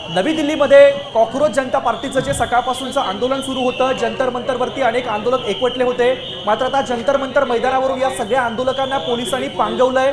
नवी दिल्लीमध्ये कॉकरोच जनता पार्टीचं जे सकाळपासूनचं आंदोलन सुरू होतं, जंतर मंतरवरती अनेक आंदोलक एकवटले होते। मात्र आता जंतर मंतर मैदानावरून या सगळ्या आंदोलकांना पोलिसांनी पांगवलंय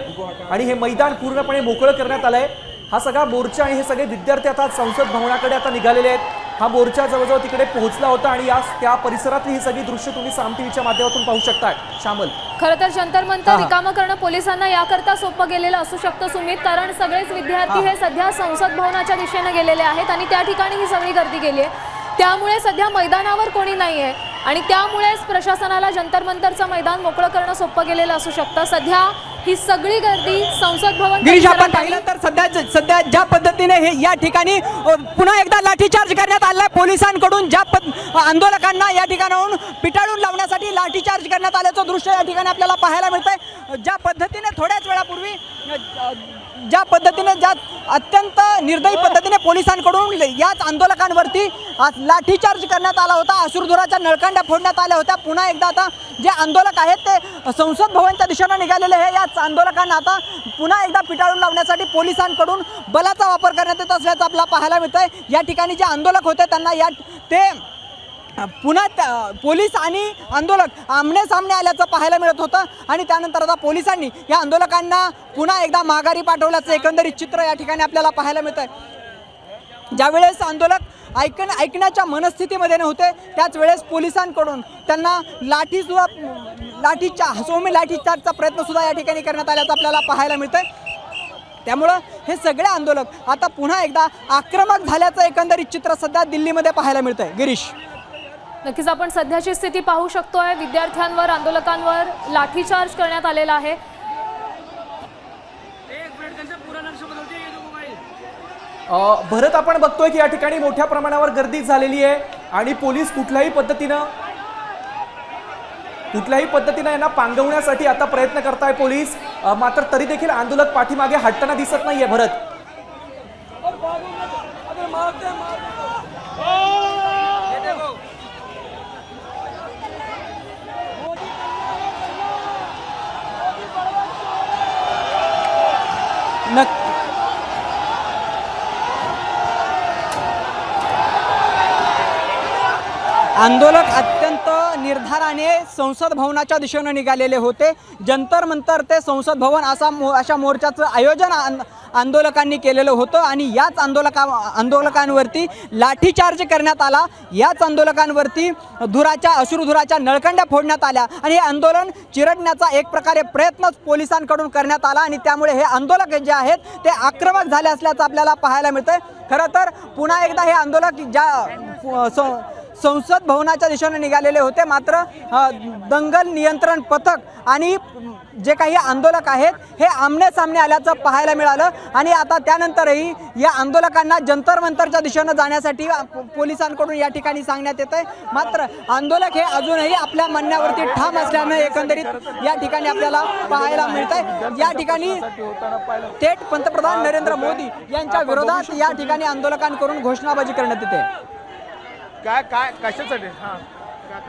आणि हे मैदान पूर्णपणे मोकळं करण्यात आलंय। हा सगळा मोर्चा आणि हे सगळे विद्यार्थी आता संसद भवनाकडे आता निघालेले आहेत। हा मोर्चा जवळजवळ तिकडे पोहोचला होता आणि या त्या परिसरातली ही सगळी दृश्य तुम्ही साम टीव्हीच्या माध्यमातून पाहू शकताय। शामल, खरं तर जंतर मंतर रिकामं करणं पोलिसांना याकरता सोपं गेलेलं असू शकतं सुमित, कारण सगळेच विद्यार्थी हे सध्या संसद भवनाच्या दिशेने गेलेले आहेत आणि त्या ठिकाणी ही सगळी गर्दी गेली आहे। त्यामुळे सध्या मैदानावर कोणी नाहीये आणि त्यामुळेच प्रशासनाला जंतर मंतरचं मैदान मोकळं करणं सोपं गेलेलं असू शकतं। सध्या ही सगळी गर्दी संसद भवन गिरीश, आपण पाहिलं तर सध्या ज्या पद्धतीने हे या ठिकाणी पुन्हा एकदा लाठीचार्ज करण्यात आलाय पोलिसांकडून, ज्या आंदोलकांना या ठिकाणाहून पिटाळून लावण्यासाठी लाठीचार्ज करण्यात आल्याचं दृश्य या ठिकाणी आपल्याला पाहायला मिळतंय। ज्या पद्धतीने थोड्याच वेळापूर्वी ज्या अत्यंत निर्दयी पद्धतीने पोलिसांकडून याच आंदोलकांवरती लाठीचार्ज करण्यात आला होता, अश्रुधुराच्या नळकांड्या फोडण्यात आल्या होत्या। पुन्हा एकदा आता जे आंदोलक आहेत ते संसद भवनच्या दिशेने निघालेले आहे। याच आंदोलकांना आता पुन्हा एकदा पिटाळून लावण्यासाठी पोलिसांकडून बलाचा वापर करण्यात येत असल्याचं आपल्याला पाहायला मिळतंय। या ठिकाणी जे आंदोलक होते त्यांना पुन्हा पोलीस आणि आंदोलक आमने सामने आल्याचं पाहायला मिळत होतं आणि त्यानंतर आता पोलिसांनी या आंदोलकांना पुन्हा एकदा माघारी पाठवल्याचं एकंदरीत चित्र या ठिकाणी आपल्याला पाहायला मिळतंय। ज्यावेळेस आंदोलक ऐकण्याच्या मनस्थितीमध्ये नव्हते त्याच वेळेस पोलिसांकडून त्यांना सौम्य लाठीचार्जचा प्रयत्न सुद्धा या ठिकाणी करण्यात आल्याचं आपल्याला पाहायला मिळतंय। त्यामुळं हे सगळे आंदोलक आता पुन्हा एकदा आक्रमक झाल्याचं एकंदरीत चित्र सध्या दिल्लीमध्ये पाहायला मिळतंय। गिरीश, नक्कीच आपण सध्याची स्थिती पाहू शकतोय। विद्यार्थ्यांवर आंदोलकांवर लाठीचार्ज करण्यात आलेला आहे। भरत, आपण बघतोय की या ठिकाणी मोठ्या प्रमाणावर गर्दी झालेली आहे आणि पोलीस कुठल्याही पद्धतीने यांना पांगवण्यासाठी आता प्रयत्न करताय पोलीस, मात्र तरी देखील आंदोलक पाठीमागे हटताना दिसत नाहीये। भरत, आंदोलक अत्यंत निर्धाराने संसद भवनाच्या दिशेने निघालेले होते। जंतर मंतर ते संसद भवन अशा मोर्चाचं आयोजन आंदोलकांनी केलेलं होतं आणि याच आंदोलकांवरती लाठीचार्ज करण्यात आला। याच आंदोलकांवरती अश्रुधुराच्या नळकांड्या फोडण्यात आल्या आणि हे आंदोलन चिरडण्याचा एक प्रकारे प्रयत्नच पोलिसांकडून करण्यात आला आणि त्यामुळे हे आंदोलक जे आहेत ते आक्रमक झाले असल्याचं आपल्याला पाहायला मिळतंय। खरं तर पुन्हा एकदा हे आंदोलक ज्या संसद भवनाच्या दिशेने निघालेले होते, मात्र दंगल नियंत्रण पथक आणि जे काही आंदोलक आहेत हे आमने सामने आल्याचं पाहायला मिळालं आणि आता त्यानंतरही या आंदोलकांना जंतर मंतरच्या दिशेने जाण्यासाठी पोलिसांकडून या ठिकाणी सांगण्यात येत आहे। मात्र आंदोलक हे अजूनही आपल्या म्हणण्यावरती ठाम असल्याने एकंदरीत या ठिकाणी आपल्याला पाहायला मिळत आहे। या ठिकाणी थेट पंतप्रधान नरेंद्र मोदी यांच्या विरोधात या ठिकाणी आंदोलकांकडून घोषणाबाजी करण्यात येते। काय कशासाठी?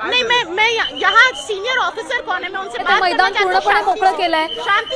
नहीं, मैं यहाँ सीनियर ऑफिसर कौन है, मैं उनसे बात मैदान पूर्णपणे मोकळं केलंय।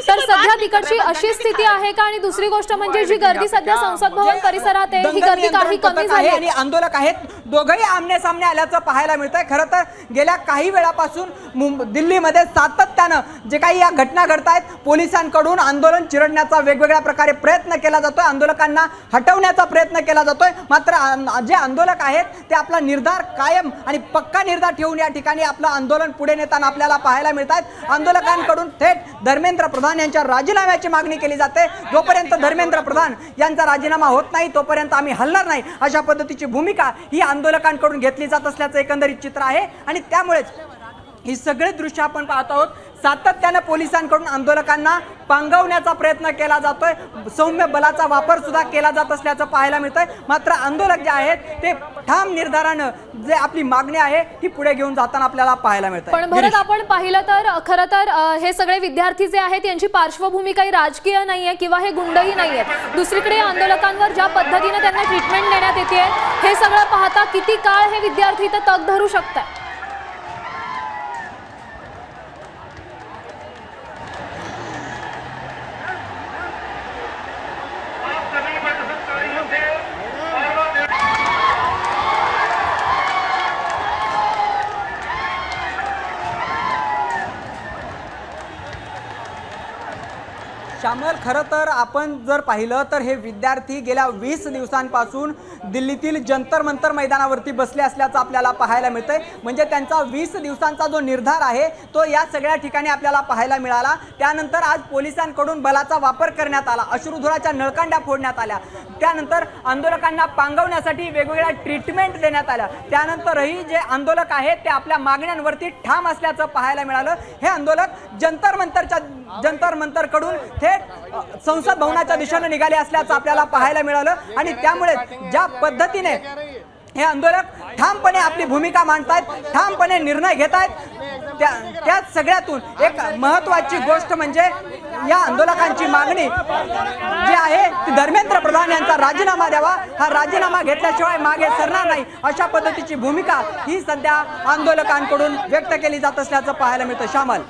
तर सध्या तिकडची अशी स्थिती आहे का? आणि दुसरी गोष्ट म्हणजे जी गर्दी सध्या संसद भवन परिसरात आहे ही गर्दी काही कमी झाली आणि आंदोलक आहेत दोघंही आमने सामने आल्याचं पाहायला मिळतंय। खरं तर गेल्या काही वेळापासून दिल्लीमध्ये सातत्यानं जे काही या घटना घडतायत पोलिसांकडून आंदोलन चिरडण्याचा वेगवेगळ्या प्रकारे प्रयत्न केला जातोय, आंदोलकांना हटवण्याचा प्रयत्न केला जातोय। मात्र जे आंदोलक आहेत ते आपला निर्धार कायम आणि पक्का निर्धार ठेवून या ठिकाणी आपलं आंदोलन पुढे नेताना आपल्याला पाहायला मिळतात। आंदोलकांकडून थेट धर्मेंद्र प्रधान यांच्या राजीनाम्याची मागणी केली जाते। जोपर्यंत धर्मेंद्र प्रधान यांचा राजीनामा होत नाही तोपर्यंत आम्ही हलणार नाही अशा पद्धतीची भूमिका ही आंदोलकांकडून घेतली जात असल्याचं एकंदरीत चित्र आहे आणि त्यामुळेच ही सगळे दृश्य आपण पाहत आहोत। सातत्याने पोलिसांकडून आंदोलकांना पांगवण्याचा प्रयत्न केला जातोय, सौम्य बलाचा वापर सुद्धा केला जात असल्याचं पाहायला मिळतंय। मात्र आंदोलक जे आहेत ते ठाम निर्धारानं जे आपली मागणी आहे ती पुढे घेऊन जाताना आपल्याला पाहायला मिळतंय। पण भरत, आपण पाहिलं तर खरं तर हे सगळे विद्यार्थी जे आहेत यांची पार्श्वभूमी काही राजकीय नाहीये किंवा हे गुंडही नाहीयेत। दुसरीकडे आंदोलकांवर ज्या पद्धतीने त्यांना ट्रीटमेंट देण्यात येते हे सगळं पाहता किती काळ हे विद्यार्थी इथं तग धरू शकतात? श्यामल, खरं तर आपण जर पाहिलं तर हे विद्यार्थी गेल्या 20 दिवसांपासून दिल्लीतील जंतर मंतर मैदानावरती बसले असल्याचं आपल्याला पाहायला मिळतंय. म्हणजे त्यांचा 20 दिवसांचा जो निर्धार आहे तो या सगळ्या ठिकाणी आपल्याला पाहायला मिळाला. त्यानंतर आज पोलिसांकडून बलाचा वापर करण्यात आला, अश्रुधुराच्या नळकांड्या फोडण्यात आल्या, त्यानंतर आंदोलकांना पांगवण्यासाठी वेगवेगळ्या ट्रीटमेंट देण्यात आल्या. त्यानंतरही जे आंदोलक आहेत ते आपल्या मागण्यांवरती ठाम असल्याचं पाहायला मिळालं. हे आंदोलक जंतर मंतरकडून थेट संसद भवनाच्या दिशेने निघाले असल्याचं आपल्याला पाहायला मिळालं. आणि त्यामुळे ज्या पद्धतीने हे आंदोलक ठामपणे आपली भूमिका मांडतायत, ठामपणे निर्णय घेत आहेत, त्या सगळ्यातून एक महत्त्वाची गोष्ट म्हणजे या आंदोलकांची मागणी जी आहे ती धर्मेंद्र प्रधान यांचा राजीनामा द्यावा, हा राजीनामा घेतल्याशिवाय मागे सरणार नाही अशा पद्धतीची भूमिका ही सध्या आंदोलकांकडून व्यक्त केली जात असल्याचं पाहायला मिळतं. श्यामल.